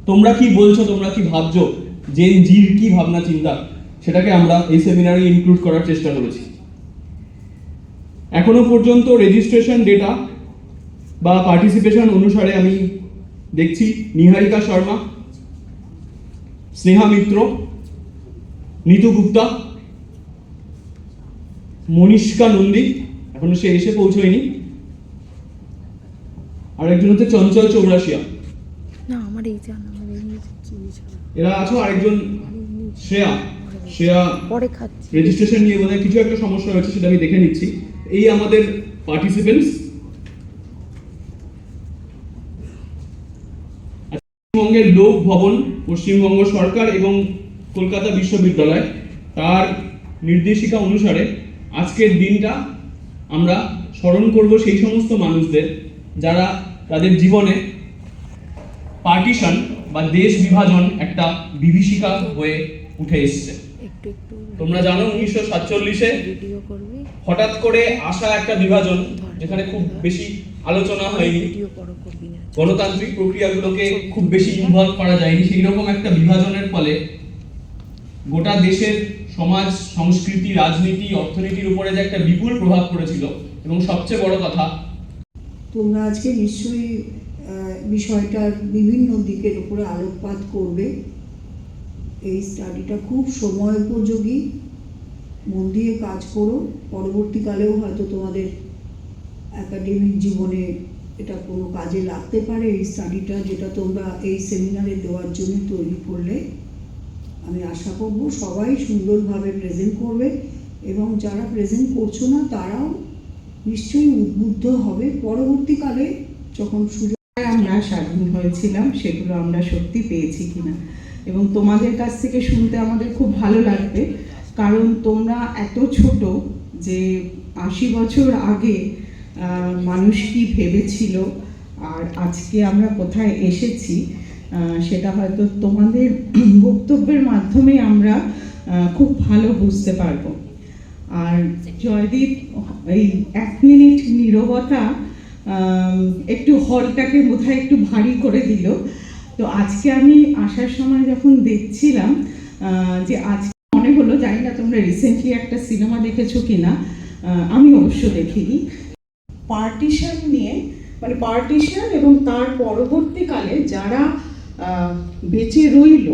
তোমরা কি বলছো, তোমরা কি ভাবছো, জেন জির কি ভাবনা চিন্তা, সেটাকে আমরা এই সেমিনারে ইনক্লুড করার চেষ্টা করেছি। এখনো পর্যন্ত রেজিস্ট্রেশন ডেটা বা পার্টিসিপেশন অনুসারে আমি দেখছি নিহারিকা শর্মা, স্নেহা মিত্র, নিতু গুপ্তা, মনীষকা নন্দী, এখনো সে এসে পৌঁছয়নি, আরেকজন হচ্ছে চঞ্চল চৌরাশিয়া। না আমার এই জানা এরা আছো। আরেকজন শ্রেয়া, শ্রেয়া পরে খাচ্ছি। রেজিস্ট্রেশন নিয়ে বোধহয় কিছু একটা সমস্যা হয়েছে, সেটা আমি দেখে নিচ্ছি। এই আমাদের পার্টিসিপেন্টস। পশ্চিমবঙ্গের লোক ভবন, পশ্চিমবঙ্গ সরকার এবং কলকাতা বিশ্ববিদ্যালয় তার নির্দেশিকা অনুসারে আজকের দিনটা আমরা স্মরণ করব সেই সমস্ত মানুষদের যারা তাদের জীবনে পার্টিশন বা দেশ বিভাজন একটা বিভীষিকা হয়ে উঠে এসছে। তোমরা জানো 1947-এ হঠাৎ করে আসা একটা বিভাজন, যেখানে খুব বেশি আলোচনা হয়নি, গণতান্ত্রিক প্রক্রিয়াগুলোকে খুব বেশি ইনভলভ করা যায়নি, সেই রকম একটা বিভাজনের ফলে গোটা দেশের সমাজ, সংস্কৃতি, রাজনীতি, অর্থনীতির উপরে যে একটা বিপুল প্রভাব পড়েছিল। এবং সবচেয়ে বড় কথা, তোমরা আজকে নিশ্চয়ই বিষয়টার বিভিন্ন দিকের উপরে আলোকপাত করবে। এই স্টাডিটা খুব সময় উপযোগী, মন দিয়ে কাজ করো। পরবর্তীকালেও হয়তো তোমাদের একাডেমিক জীবনে এটা কোনো কাজে লাগতে পারে। এই স্টাডিটা যেটা তোমরা এই সেমিনারে দেওয়ার জন্য তৈরি করলে, আমি আশা করব সবাই সুন্দরভাবে প্রেজেন্ট করবে এবং যারা প্রেজেন্ট করছো না তারাও নিশ্চয়ই উদ্বুদ্ধ হবে পরবর্তীকালে যখন সুযোগ। আমরা স্বাধীন হয়েছিলাম সেগুলো আমরা সত্যি পেয়েছি কিনা, এবং তোমাদের কাছ থেকে শুনতে আমাদের খুব ভালো লাগবে, কারণ তোমরা এত ছোট যে 80 বছর আগে মানুষ কি ভেবেছিল আর আজকে আমরা কোথায় এসেছি সেটা হয়তো তোমাদের বক্তব্যের মাধ্যমে আমরা খুব ভালো বুঝতে পারবো। আর জয়দীপ এই 1 মিনিট নীরবতা একটু হলটাকে বোধহয় একটু ভারী করে দিল। তো আজকে আমি আসার সময় যখন দেখছিলাম যে আজকে মনে হলো, জানি না তোমরা রিসেন্টলি একটা সিনেমা দেখেছো কিনা, আমি অবশ্য দেখিনি, পার্টিশন নিয়ে, মানে পার্টিশন এবং তার পরবর্তীকালে যারা বেঁচে রইল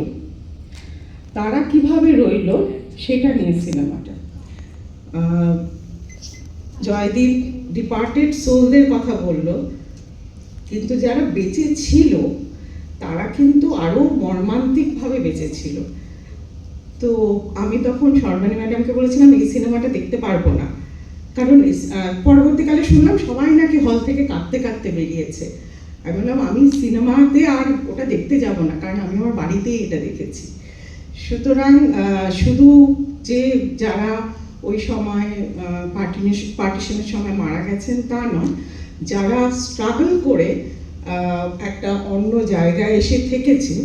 তারা কিভাবে রইল সেটা নিয়ে সিনেমাটা। জয়দীপ ডিপার্টেড সোলদের কথা বলল, কিন্তু যারা বেঁচে ছিল তারা কিন্তু আরও মর্মান্তিকভাবে বেঁচে ছিল। তো আমি তখন শর্মানী ম্যাডামকে বলেছিলাম এই সিনেমাটা দেখতে পারবো না, কারণ পরবর্তীকালে শুনলাম সবাই নাকি হল থেকে কাঁদতে কাঁদতে বেরিয়েছে। আমি বললাম আমি সিনেমাতে আর ওটা দেখতে যাব না, কারণ আমি আমার বাড়িতেই এটা দেখেছি। সুতরাং শুধু যে যারা ওই সময় পার্টিশনের সময় মারা গেছেন তা নয়, যারা স্ট্রাগল করে একটা অন্য জায়গায় এসে থেকেছে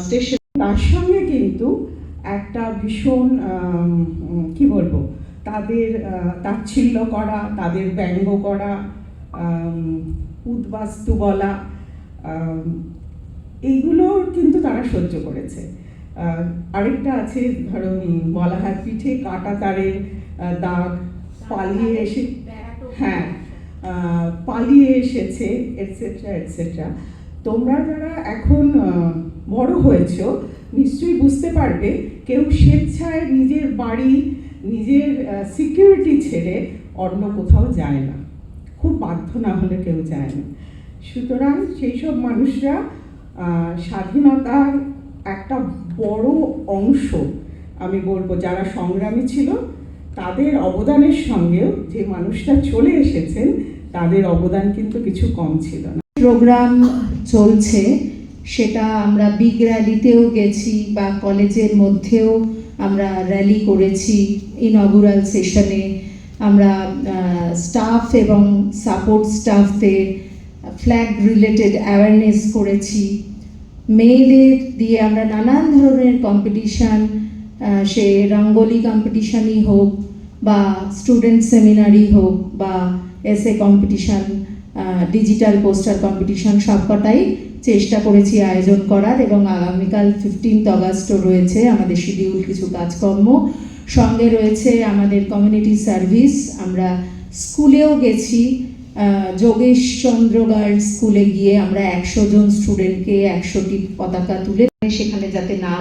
স্টেশন, তার সঙ্গে কিন্তু একটা ভীষণ কি বলবো, তাদের তাচ্ছিল্য করা, তাদের ব্যঙ্গ করা, উদ্বাস্তু বলা, এইগুলো কিন্তু তারা সহ্য করেছে। আরেকটা আছে, ধরো বলা হয় পিঠে কাটা তারের দাগ, পালিয়ে এসে, হ্যাঁ পালিয়ে এসেছে, এটসেট্রা এটসেট্রা। তোমরা যারা এখন বড় হয়েছ নিশ্চয়ই বুঝতে পারবে, কেউ স্বেচ্ছায় নিজের বাড়ি, নিজের সিকিউরিটি ছেড়ে অন্য কোথাও যায় না, খুব বাধ্য না হলে কেউ যায় না। সুতরাং সেই সব মানুষরা স্বাধীনতার একটা বড় অংশ, আমি বলবো যারা সংগ্রামী ছিল তাদের অবদানের সঙ্গেও যে মানুষটা চলে এসেছেন তাদের অবদান কিন্তু কিছু কম ছিল না। প্রোগ্রাম চলছে, সেটা আমরা বিগ র্যালিতেও গেছি বা কলেজের মধ্যেও আমরা র্যালি করেছি। ইনঅগুরাল সেশনে আমরা স্টাফ এবং সাপোর্ট স্টাফদের ফ্ল্যাগ রিলেটেড অ্যাওয়ারনেস করেছি। মেয়েদের দিয়ে আমরা নানান ধরনের কম্পিটিশান, সে রঙ্গোলি কম্পিটিশানই হোক বা স্টুডেন্ট সেমিনারই হোক বা SA competition, digital poster competition, সবকটাই চেষ্টা করেছি আয়োজন করার, এবং আগামীকাল 15 আগস্টও রয়েছে আমাদের শিডিউল কিছু কাজকর্ম। সঙ্গে রয়েছে আমাদের কমিউনিটি সার্ভিস। আমরা স্কুলেও গেছি, যোগেশচন্দ্র গার্লস স্কুলে গিয়ে আমরা 100 জন স্টুডেন্টকে 100টি পতাকা তুলে সেখানে যাতে না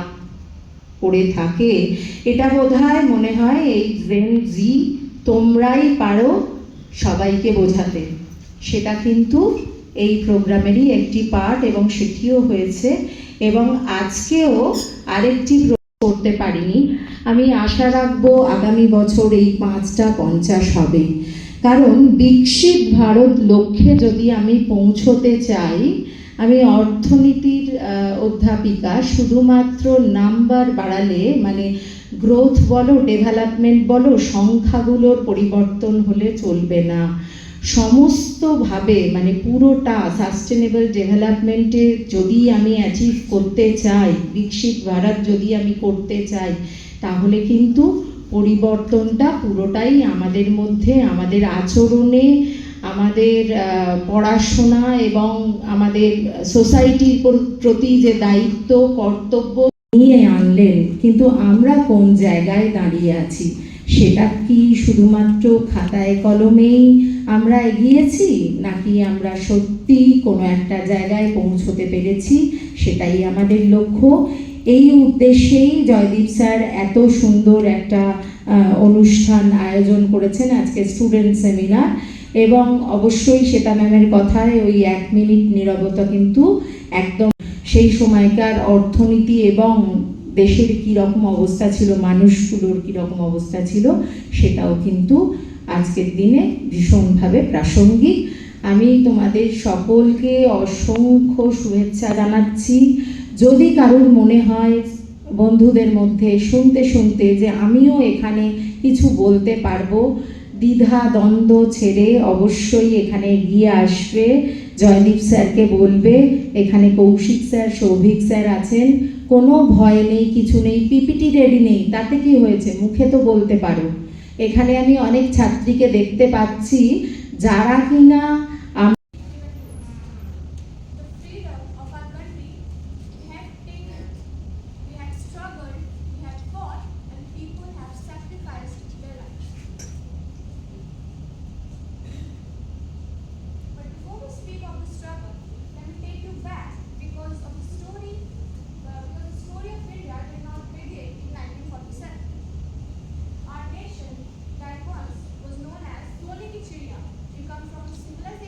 পড়ে থাকে, এটা বোধহয় মনে হয় এই জেন জি তোমরাই পারো সবাইকে বোঝাতে। সেটা কিন্তু এই প্রোগ্রামেরই একটি পার্ট, এবং সেটিও হয়েছে। এবং আজকেও আরেকটি করতে পারিনি। আমি আশা রাখবো আগামী বছর এই 5টা 50 হবে, কারণ বিকশিত ভারত লক্ষ্যে যদি আমি পৌঁছতে চাই, আমি অর্থনীতির অধ্যাপিকা, শুধুমাত্র নাম্বার বাড়ালে মানে গ্রোথ বলো ডেভেলপমেন্ট বলো সংখ্যাগুলোর পরিবর্তন হলে চলবে না। সমস্তভাবে মানে পুরোটা সাস্টেনেবল ডেভেলপমেন্টে যদি আমি অ্যাচিভ করতে চাই, বিকশিত ভারত যদি আমি করতে চাই, তাহলে কিন্তু পরিবর্তনটা পুরোটাই আমাদের মধ্যে, আমাদের আচরণে, আমাদের পড়াশোনা এবং আমাদের সোসাইটির প্রতি যে দায়িত্ব কর্তব্য নিয়ে আনলেন। কিন্তু আমরা কোন জায়গায় দাঁড়িয়ে আছি, সেটা কি শুধুমাত্র খাতায় কলমেই আমরা এগিয়েছি, নাকি আমরা সত্যি কোনো একটা জায়গায় পৌঁছতে পেরেছি, সেটাই আমাদের লক্ষ্য। এই উদ্দেশ্যেই জয়দীপ স্যার এত সুন্দর একটা অনুষ্ঠান আয়োজন করেছেন, আজকে স্টুডেন্ট সেমিনার। এবং অবশ্যই শ্বেতা ম্যামের কথায় ওই 1 মিনিট নীরবতা কিন্তু একদম সেই সময়কার অর্থনীতি এবং দেশের কীরকম অবস্থা ছিল, মানুষগুলোর কীরকম অবস্থা ছিল, সেটাও কিন্তু আজকের দিনে ভীষণভাবে প্রাসঙ্গিক। আমি তোমাদের সকলকে অসংখ্য শুভেচ্ছা জানাচ্ছি। যদি কারোর মনে হয় বন্ধুদের মধ্যে শুনতে শুনতে যে আমিও এখানে কিছু বলতে পারবো, দ্বিধা দ্বন্দ্ব ছেড়ে অবশ্যই এখানে এগিয়ে আসবে, জয়দীপ স্যারকে বলবে। এখানে কৌশিক স্যার, সৌভিক স্যার আছেন, কোনো ভয় নেই, কিছু নেই। পিপিটি রেডি নেই, তাতে কি হয়েছে, মুখে তো বলতে পারো। এখানে আমি অনেক ছাত্রীকে দেখতে পাচ্ছি যারা কিনা Our nation that once was known as Toliki Chiria, we come from a civilization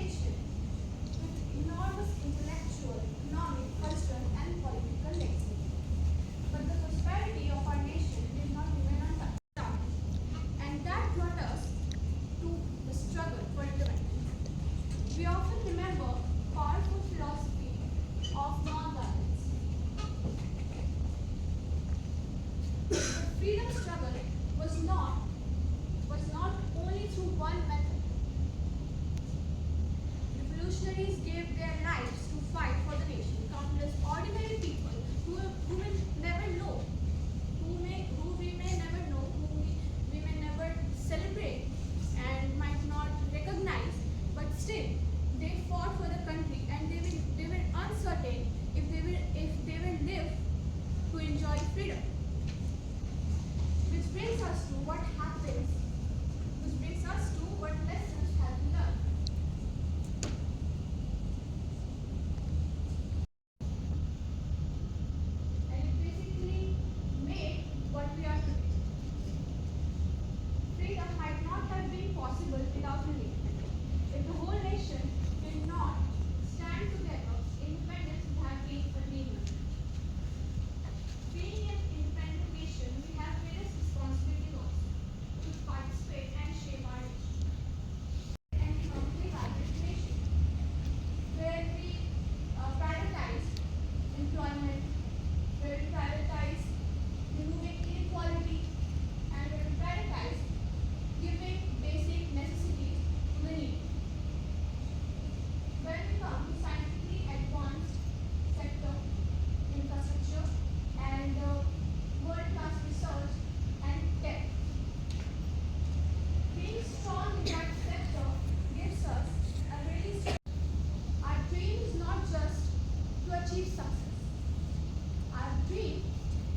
dream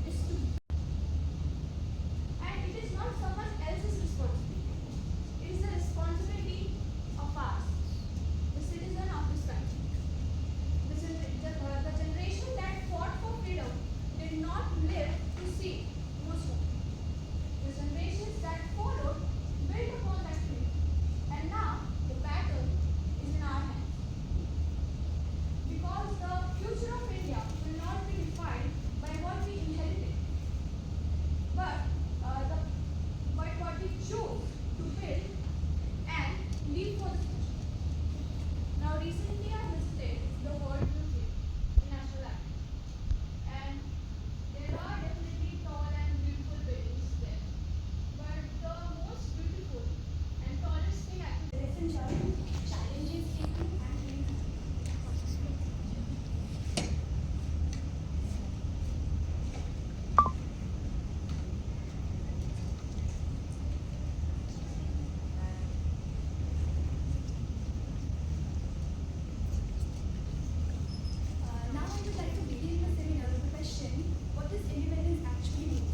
is to, and it is not someone else's responsibility. It is the responsibility of us, the citizen of this country. The generation that fought for freedom did not live to see most of it. The generations that followed built upon that freedom, and now the battle is in our hands. Because the future of India will not be defined by what we inherited, but what we chose to build and leave for the future. Now, recently I visited the World Museum in National Library, and there are definitely tall and beautiful buildings there. But the most beautiful and tallest thing I could lesson learned challenges thinking and thinking. Now I would like to begin the seminar with the question, what does independence actually mean?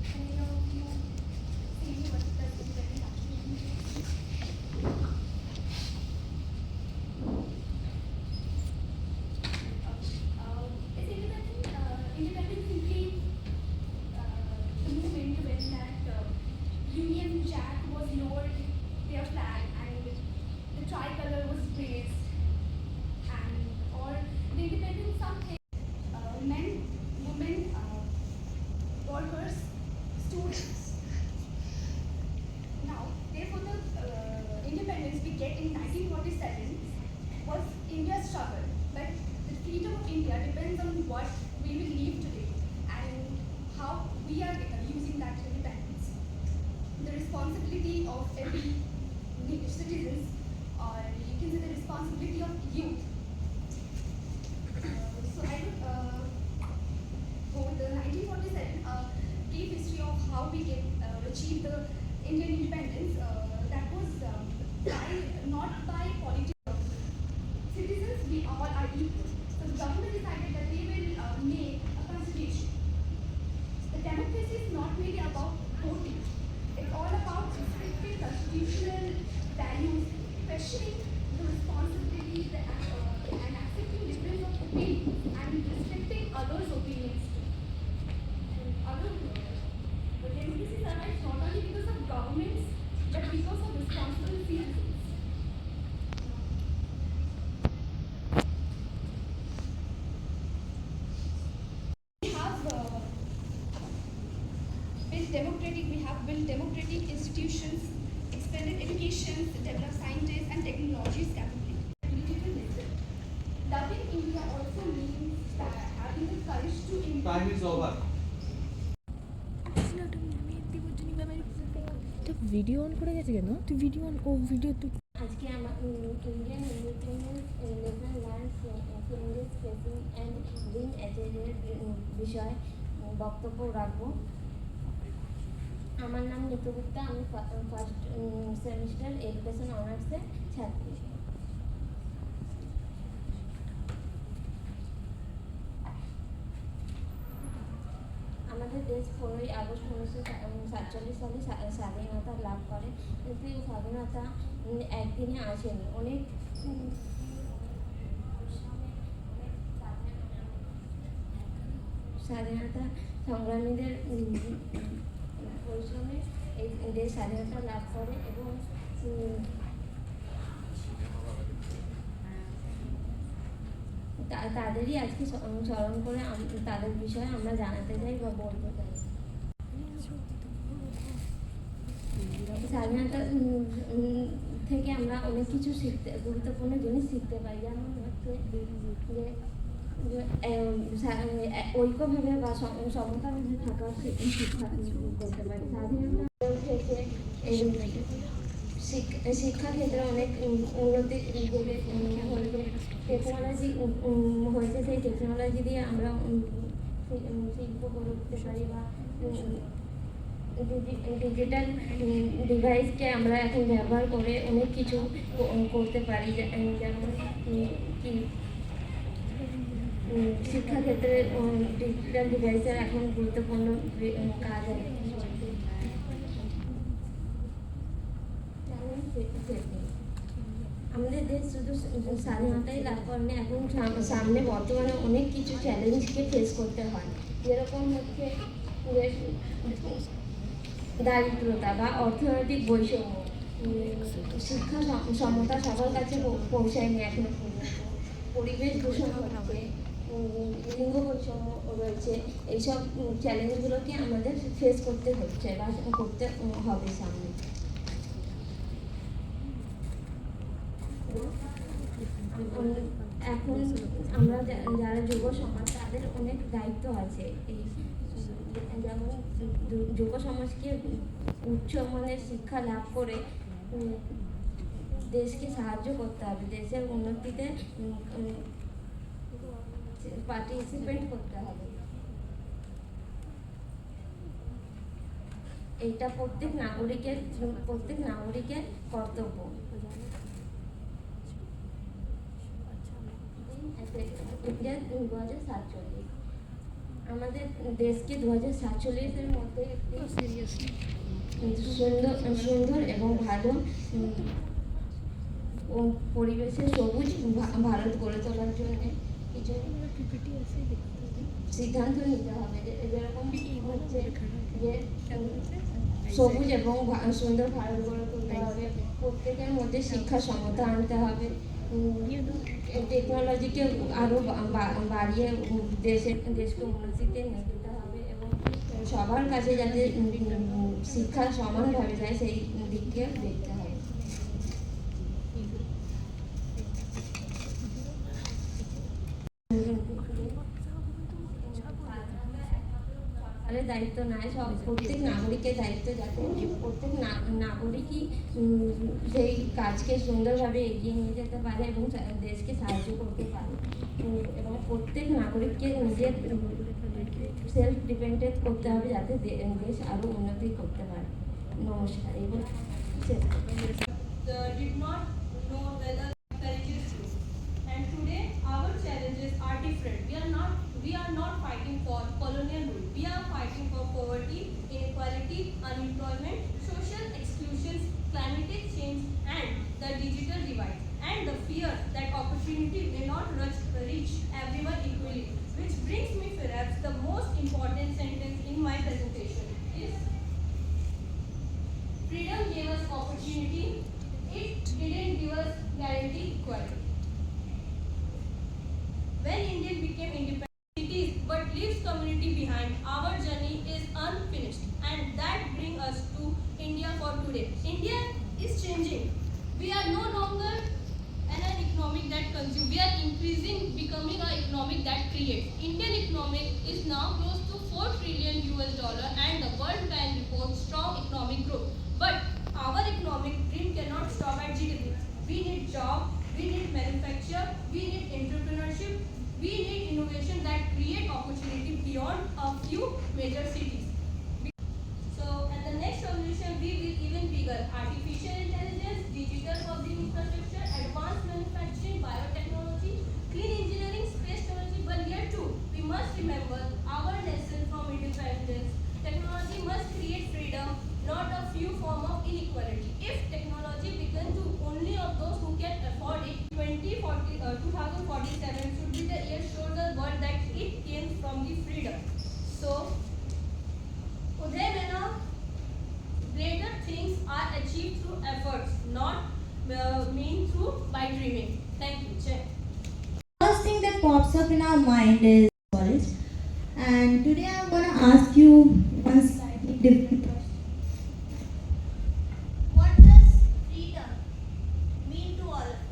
Can any of you tell me what does independence actually mean? Independence simply the movement when that Union Jack was lowered their flag and the tricolor was raised, and or the independence something men, women, workers, students. Now, therefore, the independence we get in 1947 was India's struggle, but the freedom of India depends on what we will leave today and how we are using that independence. The responsibility of every citizens, or you can say the responsibility of youth. So I would go with the 1947 brief history of how we achieved the Indian independence. That was not by political citizens. We all are equal. So the government decided that they will make a constitution. The democracy is not really about voting. It's all about respecting constitutional values, questioning the responsibilities and accepting difference of opinion and respecting others' opinions too. And the democracy survives not only because of governments but because of responsible citizens. We have built democratic institutions, expanded education, developed scientists and technologies capability. Loving India also means that having the courage to improve. Time is over. Video on করে গেছে কেন? তুই video on O video তুই আজকে আমার Indian independence national land changes facing and green এজেন্ডের বিষয়ে বক্তব্য রাখবো। আমার নাম নিতু গুপ্তা, আমি ফার্স্ট সেমিস্টার এডুকেশন অনার্সের ছাত্রী। আমাদের দেশ 15ই আগস্ট 1947 সালে স্বাধীনতা লাভ করে, কিন্তু এই স্বাধীনতা একদিনে আসেনি। অনেক স্বাধীনতা সংগ্রামীদের পরিশ্রমে এই দেশ স্বাধীনতা লাভ করে এবং তাদেরই আজকে স্মরণ করে তাদের বিষয়ে আমরা জানাতে চাই বা বলতে চাই। স্বাধীনতা থেকে আমরা অনেক কিছু গুরুত্বপূর্ণ জিনিস শিখতে পাই, যেমন হচ্ছে যে ঐক্যভাবে বা সমতাভাবে থাকার শিক্ষা করতে পারি। স্বাধীনতা থেকে শিক্ষাক্ষেত্রে অনেক উন্নতি টেকনোলজি হয়েছে, সেই টেকনোলজি দিয়ে আমরা শিল্প গড়ে উঠতে পারি বা ডিজিটাল ডিভাইসকে আমরা এখন ব্যবহার করে অনেক কিছু করতে পারি, যেমন কি শিক্ষাক্ষেত্রে ডিজিটাল ডিভাইসের এখন গুরুত্বপূর্ণ কাজ আছে। আমাদের দেশ শুধু স্বাধীনতাই লাভ করেনি, এখন সামনে বর্তমানে অনেক কিছু চ্যালেঞ্জকে ফেস করতে হয়, যেরকম হচ্ছে দারিদ্রতা বা অর্থনৈতিক বৈষম্য, শিক্ষা সমতা সবার কাছে পৌঁছায়নি এখনো পর্যন্ত, পরিবেশ দূষণ হচ্ছে, লিঙ্গ বৈষম্য রয়েছে। এইসব চ্যালেঞ্জগুলোকে আমাদের ফেস করতে হচ্ছে বা করতে হবে সামনে। এখন আমরা যারা যুব সমাজ, তাদের অনেক দায়িত্ব আছে। এই যেমন যুব সমাজকে উচ্চমানের শিক্ষা লাভ করে দেশকে সাহায্য করতে হবে, দেশের উন্নতিতে পার্টিসিপেট করতে হবে। এটা প্রত্যেক নাগরিকের কর্তব্য। ইন্ডিয়া 2047, আমাদের দেশকে 2047-এর মধ্যে একটি সুন্দর এবং ভালো পরিবেশে সবুজ ভারত গড়ে তোলার জন্য কিছু সিদ্ধান্ত নিতে হবে। যেরকম হচ্ছে যে সবুজ এবং সুন্দর ভারত গড়ে তুলতে হবে, প্রত্যেকের মধ্যে শিক্ষা সমতা আনতে হবে, টেকনোলজিকে আরও বাড়িয়ে দেশকে উন্নতিতে নিয়ে যেতে হবে এবং সবার কাছে যাতে শিক্ষা সমানভাবে যায় সেই দিককে দেখতে হবে। সরকারের দায়িত্ব নয়, প্রত্যেক নাগরিকের দায়িত্ব, যাতে প্রত্যেক নাগরিকই সেই কাজকে সুন্দরভাবে এগিয়ে নিয়ে যেতে পারে এবং দেশকে সাহায্য করতে পারে এবং প্রত্যেক নাগরিককে নিজের সেলফ ডিপেন্ডেন্ট করতে হবে, যাতে দেশ আরও উন্নতি করতে পারে। নমস্কার। এবং did not know whether encourages you. And today our challenges are different. We are not fighting for colonial rule. We are fighting for poverty, inequality, unemployment, social exclusions, climatic change, and the digital divide, and the fear that opportunity may not reach everyone equally. Which brings me perhaps the most important sentence in my presentation is: freedom gave us opportunity, it didn't give us guarantee equality. When India became independent, cities but leaves community behind, our journey is unfinished, and that brings us to India for today. India is changing. We are no longer an economic that consumes. We are increasing, becoming an economic that creates. Indian economic is now close to $4 trillion, and the World Bank reports strong economic growth. But our economic dream cannot stop at GDP. We need jobs, we need manufacture, we need entrepreneurship, we need innovation that create opportunity beyond a few major cities. So, at the next revolution, we will even bigger: artificial intelligence, digital public infrastructure, advanced manufacturing, biotechnology, clean engineering, space technology. But here too, we must remember our lesson from independence. Technology must create freedom, not a few form of inequality. If technology becomes to only of those who can afford it, 2047 should be the year show the world that it came from the freedom. So, Uday Mena, greater things are achieved through efforts, not mean through by dreaming. Thank you. Jai. First thing that pops up in our mind is college, and today I'm going to ask you one slightly different question. What does freedom mean to all of us?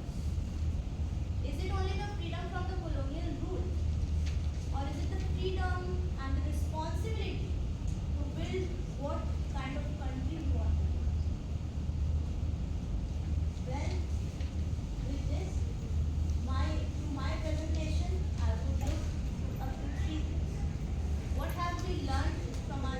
Is it only the freedom from the colonial rule, or is it the freedom and the responsibility to build what kind of country we want to be? Well, with this, my presentation, I would look up to 3 things. What have we learned from our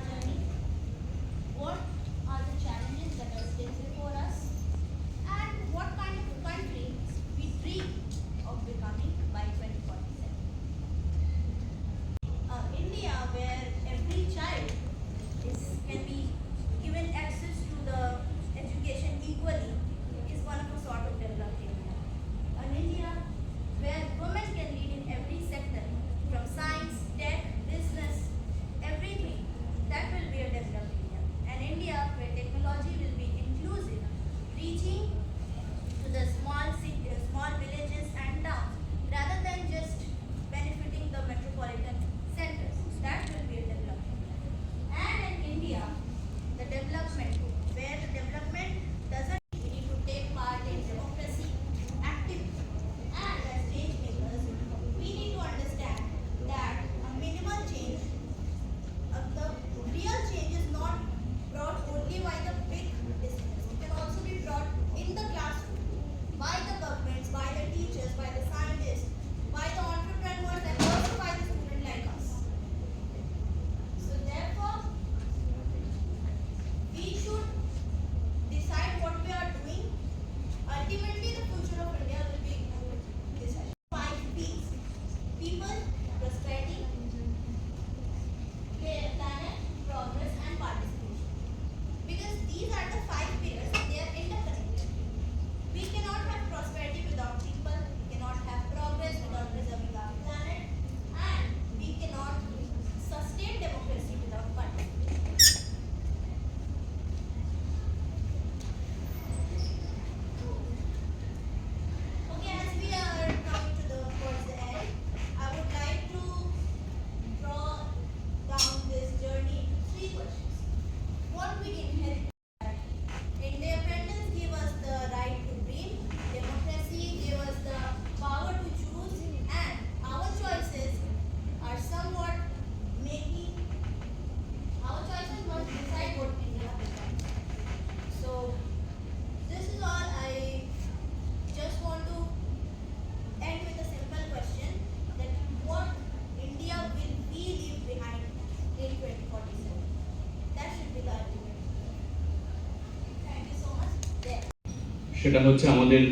সেটা হচ্ছে আমাদের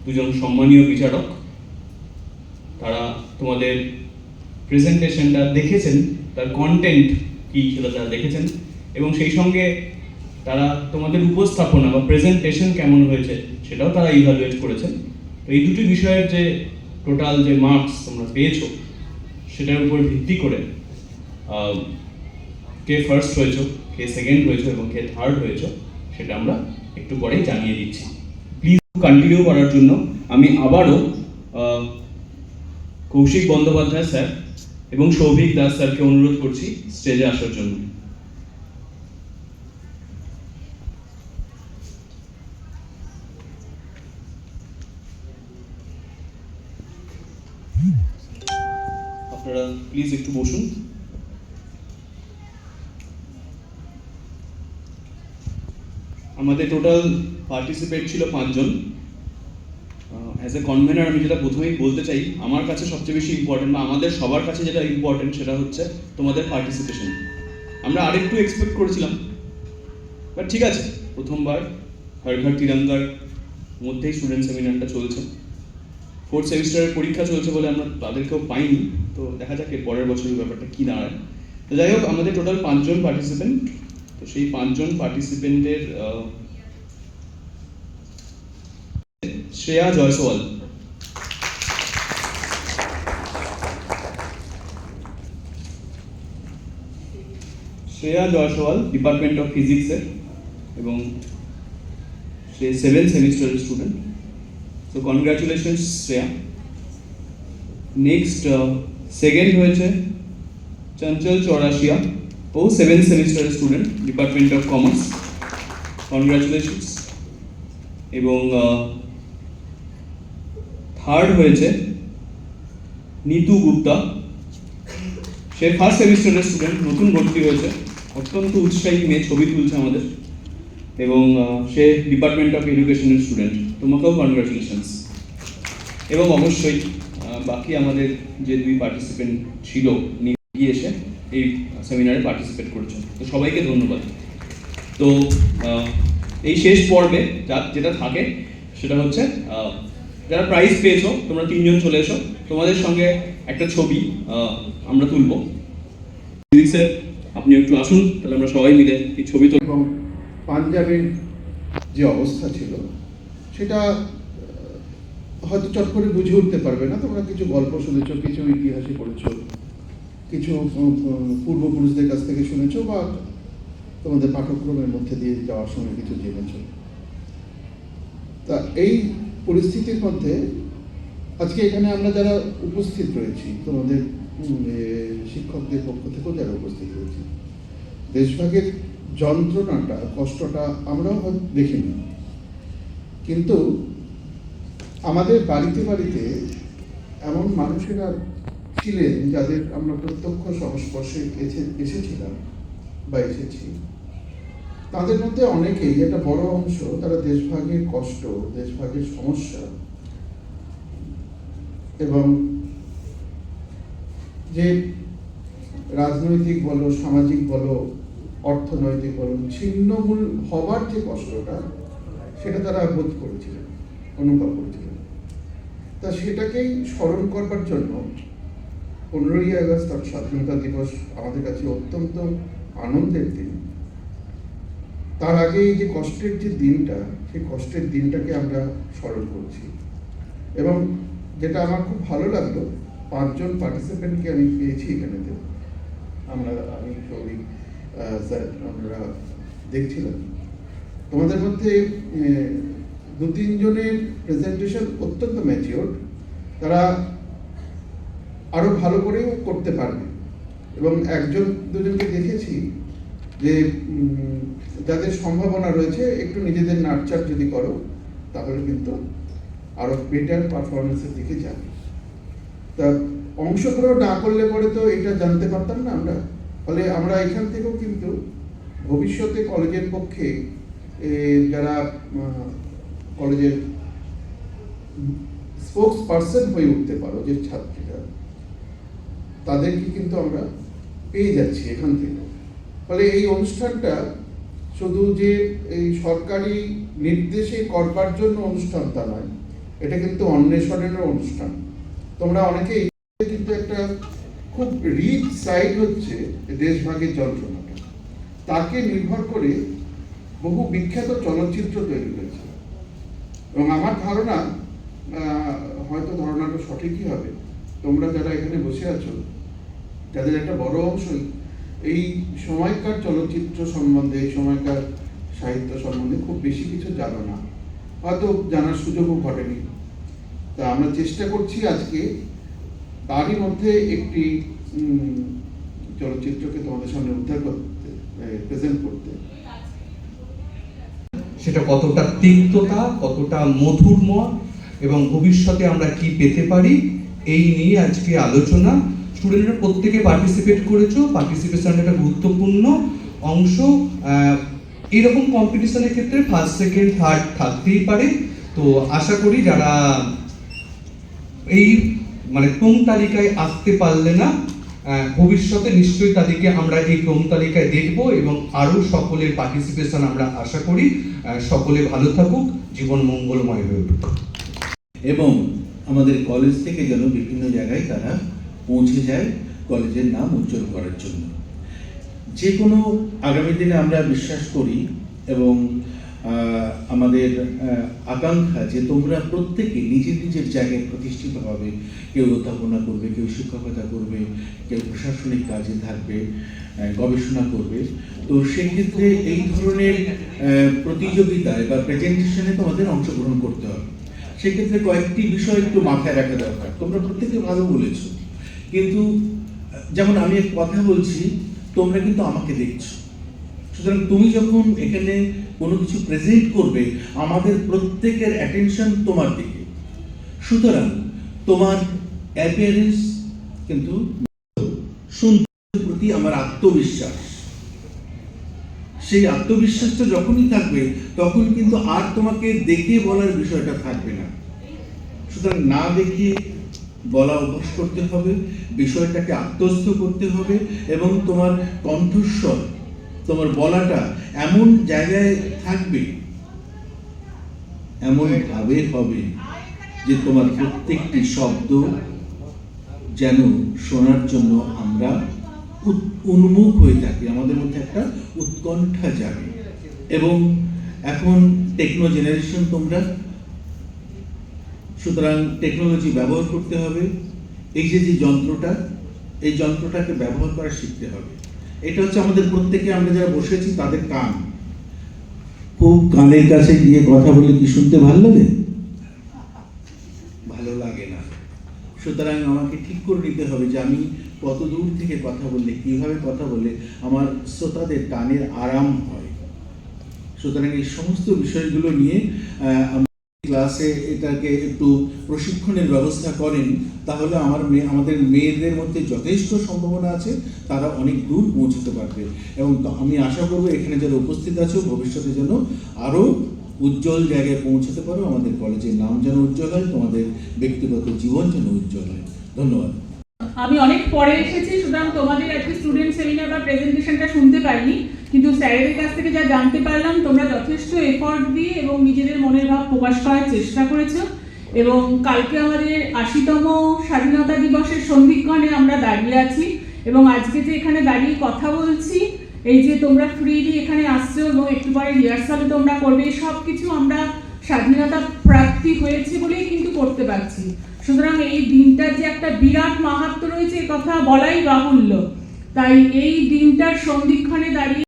দুজন সম্মানীয় বিচারক। তারা তোমাদের প্রেজেন্টেশনটা দেখেছেন, তার কন্টেন্ট কী সেটা তারা দেখেছেন, এবং সেই সঙ্গে তারা তোমাদের উপস্থাপনা বা প্রেজেন্টেশন কেমন হয়েছে সেটাও তারা ইভ্যালুয়েট করেছেন। তো এই দুটি বিষয়ের যে টোটাল যে মার্কস তোমরা পেয়েছো সেটার উপর ভিত্তি করে কে ফার্স্ট হয়েছো, কে সেকেন্ড হয়েছো এবং কে থার্ড হয়েছো সেটা আমরা একটু পরেই জানিয়ে দিচ্ছি। প্লিজ কন্টিনিউ করার জন্য আমি আবারও কৌশিক বন্দ্যোপাধ্যায় স্যার এবং সৌভিক দাস স্যারকে অনুরোধ করছি স্টেজে আসার জন্য। আপনারা প্লিজ একটু বসুন। আমাদের টোটাল পার্টিসিপেট ছিল 5 জন। অ্যাজ এ কনভেনার আমি যেটা প্রথমেই বলতে চাই, আমার কাছে সবচেয়ে বেশি ইম্পর্টেন্ট বা আমাদের সবার কাছে যেটা ইম্পর্টেন্ট সেটা হচ্ছে তোমাদের পার্টিসিপেশন। আমরা আরেকটু এক্সপেক্ট করেছিলাম, বাট ঠিক আছে, প্রথমবার হর ঘর তিরঙ্গার মধ্যেই স্টুডেন্ট সেমিনারটা চলছে। 4th সেমিস্টারের পরীক্ষা চলছে বলে আমরা তাদেরকেও পাইনি, তো দেখা যাক এর পরের বছরের ব্যাপারটা কী দাঁড়ায়। তো যাই হোক, আমাদের টোটাল 5 জন পার্টিসিপেন্ট। তো সেই 5 জন পার্টিসিপেন্টের শ্রেয়া জয়সওয়াল, ডিপার্টমেন্ট অফ ফিজিক্সের, এবং সে 7th সেমিস্টারের student. So congratulations Shreya. Next second হয়েছে চঞ্চল চৌরাশিয়া, ও 7th সেমিস্টারের student, department of commerce. Congratulations. এবং থার্ড হয়েছে নিতু গুপ্তা, সে 1st সেমিস্টারের স্টুডেন্ট, নতুন ভর্তি হয়েছে, অত্যন্ত উৎসাহী মেয়ে, ছবি তুলছে আমাদের, এবং সে ডিপার্টমেন্ট অফ এডুকেশনের স্টুডেন্ট। তোমাকেও কনগ্রাচুলেশনস। এবং অবশ্যই বাকি আমাদের যে 2 পার্টিসিপেন্ট ছিল নিয়ে এসে এই সেমিনারে পার্টিসিপেট করেছে, তো সবাইকে ধন্যবাদ। তো এই শেষ পর্বে যেটা থাকে সেটা হচ্ছে যারা প্রাইজ পেয়েছো তোমরা 3 জন চলে এসো, তোমাদের সঙ্গে একটা ছবি আমরা তুলবো। স্যার আপনি একটু আসুন, তাহলে আমরা সবাই মিলে এই ছবি তুলব। এবং পাঞ্জাবের যে অবস্থা ছিল সেটা হয়তো চট করে বুঝে উঠতে পারবে না। তোমরা কিছু গল্প শুনেছো, কিছু ইতিহাসে পড়েছো, কিছু পূর্বপুরুষদের কাছ থেকে শুনেছো, বা তোমাদের পাঠ্যক্রমের মধ্যে দিয়ে যাওয়ার সময় কিছু জেনেছো। তা এই পরিস্থিতির মধ্যে আজকে এখানে আমরা যারা উপস্থিত রয়েছি, তোমাদের শিক্ষকদের পক্ষ থেকেও যারা উপস্থিত রয়েছি, দেশভাগের যন্ত্রণাটা, কষ্টটা আমরাও দেখিনি, কিন্তু আমাদের বাড়িতে বাড়িতে এমন মানুষেরা ছিলেন যাদের আমরা প্রত্যক্ষ সংস্পর্শে এসেছিলাম বা এসেছি। তাদের মধ্যে অনেকেই, একটা বড় অংশ, তারা দেশভাগের কষ্ট, দেশভাগের সমস্যা এবং যে রাজনৈতিক বলো, সামাজিক বলো, অর্থনৈতিক বলো, ছিন্নমূল হবার যে কষ্টটা, সেটা তারা বোধ করেছিলেন, অনুভব করেছিলেন। তা সেটাকেই স্মরণ করবার জন্য 15ই আগস্ট স্বাধীনতা দিবস আমাদের কাছে অত্যন্ত আনন্দের দিন। তার আগে এই যে কষ্টের যে দিনটা, সেই কষ্টের দিনটাকে আমরা স্মরণ করছি। এবং যেটা আমার খুব ভালো লাগলো, 5 জন পার্টিসিপেন্টকে আমি পেয়েছি এখানেতে। আমি সৌভিক স্যার, আমরা দেখছিলাম তোমাদের মধ্যে 2-3 জনের প্রেজেন্টেশন অত্যন্ত ম্যাচিওর, তারা আরো ভালো করেও করতে পারবে। এবং 1-2জনকে দেখেছি যে যাদের সম্ভাবনা রয়েছে, একটু নিজেদের নার্চার যদি করো তাহলে কিন্তু আরো বেটার পারফরমেন্সের দিকে যাবে। তা অংশগ্রহণ না করলে পরে তো এটা জানতে পারতাম না আমরা। ফলে আমরা এখান থেকেও কিন্তু ভবিষ্যতে কলেজের পক্ষে যারা কলেজের স্পোক্স পার্সন হয়ে উঠতে পারো, যে ছাত্রীরা, তাদেরকে কিন্তু আমরা পেয়ে যাচ্ছি এখান থেকে। ফলে এই অনুষ্ঠানটা শুধু যে এই সরকারি নির্দেশে করবার জন্য অনুষ্ঠান তা নয়, এটা কিন্তু অন্বেষণের অনুষ্ঠান। তোমরা অনেকেই কিন্তু একটা খুব রিচ সাইড হচ্ছে দেশভাগের যন্ত্রণাটা, তাকে নির্ভর করে বহু বিখ্যাত চলচ্চিত্র তৈরি হয়েছে। এবং আমার ধারণা, হয়তো ধারণাটা সঠিকই হবে, তোমরা যারা এখানে বসে আছো তাদের একটা বড় অংশই এই সময়কার চলচ্চিত্র সম্বন্ধে, এই সময়কার সাহিত্য সম্বন্ধে খুব বেশি কিছু জানো না, হয়তো জানার সুযোগও ঘটেনি। তা আমরা চেষ্টা করছি আজকে তারই মধ্যে একটি চলচ্চিত্রকে তোমাদের সামনে উদ্ধার করতে, প্রেজেন্ট করতে। সেটা কতটা তিক্ততা, কতটা মধুরময় এবং ভবিষ্যতে আমরা কি পেতে পারি, এই নিয়ে আজকে আলোচনা। স্টুডেন্টরা প্রত্যেকে পার্টিসিপেট করেছো, পার্টিসিপেশন একটা গুরুত্বপূর্ণ অংশ। এরকম কম্পিটিশনের ক্ষেত্রে ফার্স্ট, সেকেন্ড, থার্ড থাকতেই পারে। তো আশা করি যারা এই ক্রম তালিকায় আসতে পারলে না, ভবিষ্যতে নিশ্চয়ই তাদেরকে আমরা এই ক্রম তালিকায় দেখব এবং আরও সকলের পার্টিসিপেশন আমরা আশা করি। সকলে ভালো থাকুক, জীবন মঙ্গলময় হয়ে উঠুক। এবং আমাদের কলেজ থেকে যেন বিভিন্ন জায়গায় তারা পৌঁছে যায় কলেজের নাম উজ্জ্বল করার জন্য। যে কোনো আগামী দিনে আমরা বিশ্বাস করি এবং আমাদের আকাঙ্ক্ষা যে তোমরা প্রত্যেকে নিজের নিজের জায়গায় প্রতিষ্ঠিত হবে। কেউ অধ্যাপনা করবে, কেউ শিক্ষকতা করবে, কেউ প্রশাসনিক কাজে থাকবে, গবেষণা করবে। তো সেক্ষেত্রে এই ধরনের প্রতিযোগিতায় বা প্রেজেন্টেশনে তোমাদের অংশগ্রহণ করতে হবে। সেক্ষেত্রে কয়েকটি বিষয় একটু মাথায় রাখা দরকার। তোমরা প্রত্যেকে ভালো বলেছ, কিন্তু যেমন আমি এক কথা বলছি, তোমরা কিন্তু আমাকে দেখছো। সুতরাং তুমি যখন এখানে কোনো কিছু প্রেজেন্ট করবে, আমাদের প্রত্যেকের অ্যাটেনশন তোমার দিকে। সুতরাং তোমার অ্যাপিয়ারেন্স কিন্তু শুনতে প্রতি আমার আত্মবিশ্বাস, সেই আত্মবিশ্বাসটা যখনই থাকবে তখন কিন্তু আর তোমাকে দেখে বলার বিষয়টা থাকবে না। সুতরাং না দেখে বলা অভ্যাস করতে হবে, বিষয়টাকে আত্মস্থ করতে হবে এবং তোমার কণ্ঠস্বর, তোমার বলাটা এমন জায়গায় থাকবে, এমন ভাবে হবে যে তোমার প্রত্যেকটি শব্দ যেন শোনার জন্য আমরা উন্মুখ হয়ে থাকি, আমাদের মধ্যে একটা উৎকণ্ঠা জাগে। এবং এখন টেকনো জেনারেশন তোমরা, সুতরাং টেকনোলজি ব্যবহার করতে হবে। এই যে যন্ত্রটা, এই যন্ত্রটাকে ব্যবহার করা শিখতে হবে। এটা হচ্ছে আমাদের প্রত্যেকে, আমরা যারা বসেছি তাদের কান। খুব কানের কাছে গিয়ে কথা বলে কি শুনতে ভালো লাগে? ভালো লাগে না। সুতরাং আমাকে ঠিক করে নিতে হবে যে আমি কত দূর থেকে কথা বললে, কিভাবে কথা বললে আমার শ্রোতাদের কানের আরাম হয়। সুতরাং এই সমস্ত বিষয়গুলো নিয়ে ক্লাসে এটাকে একটু প্রশিক্ষণের ব্যবস্থা করেন, তাহলে আমাদের মেয়েদের মধ্যে যথেষ্ট সম্ভাবনা আছে, তারা অনেক দূর পৌঁছতে পারবে। এবং আমি আশা করব এখানে যারা উপস্থিত আছো ভবিষ্যতে যেন আরও উজ্জ্বল জায়গায় পৌঁছতে পারো, আমাদের কলেজের নাম যেন উজ্জ্বল হয়, তোমাদের ব্যক্তিগত জীবন যেন উজ্জ্বল হয়। ধন্যবাদ। আমি অনেক পরে এসেছি, সুতরাং তোমাদের আজকে স্টুডেন্ট সেমিনার বা প্রেজেন্টেশনটা শুনতে পাইনি, কিন্তু স্যারেদের কাছ থেকে যা জানতে পারলাম তোমরা যথেষ্ট এফর্ট দিয়ে এবং নিজেদের মনের ভাব প্রকাশ করার চেষ্টা করেছো। এবং কালকে আমাদের ৮০তম স্বাধীনতা দিবসের সন্ধিক্ষণে আমরা দাঁড়িয়ে আছি এবং আজকে যে এখানে দাঁড়িয়ে কথা বলছি, এই যে তোমরা ফ্রিলি এখানে আসছো এবং একটু পরে রিহার্সালও তোমরা করবে, সব কিছু আমরা স্বাধীনতা প্রাপ্তি হয়েছে বলেই কিন্তু করতে পারছি। সুতরাং এই দিনটার যে একটা বিরাট মাহাত্ম্য রয়েছে, এ কথা বলাই বাহুল্য। তাই এই দিনটার সন্ধিক্ষণে দাঁড়িয়ে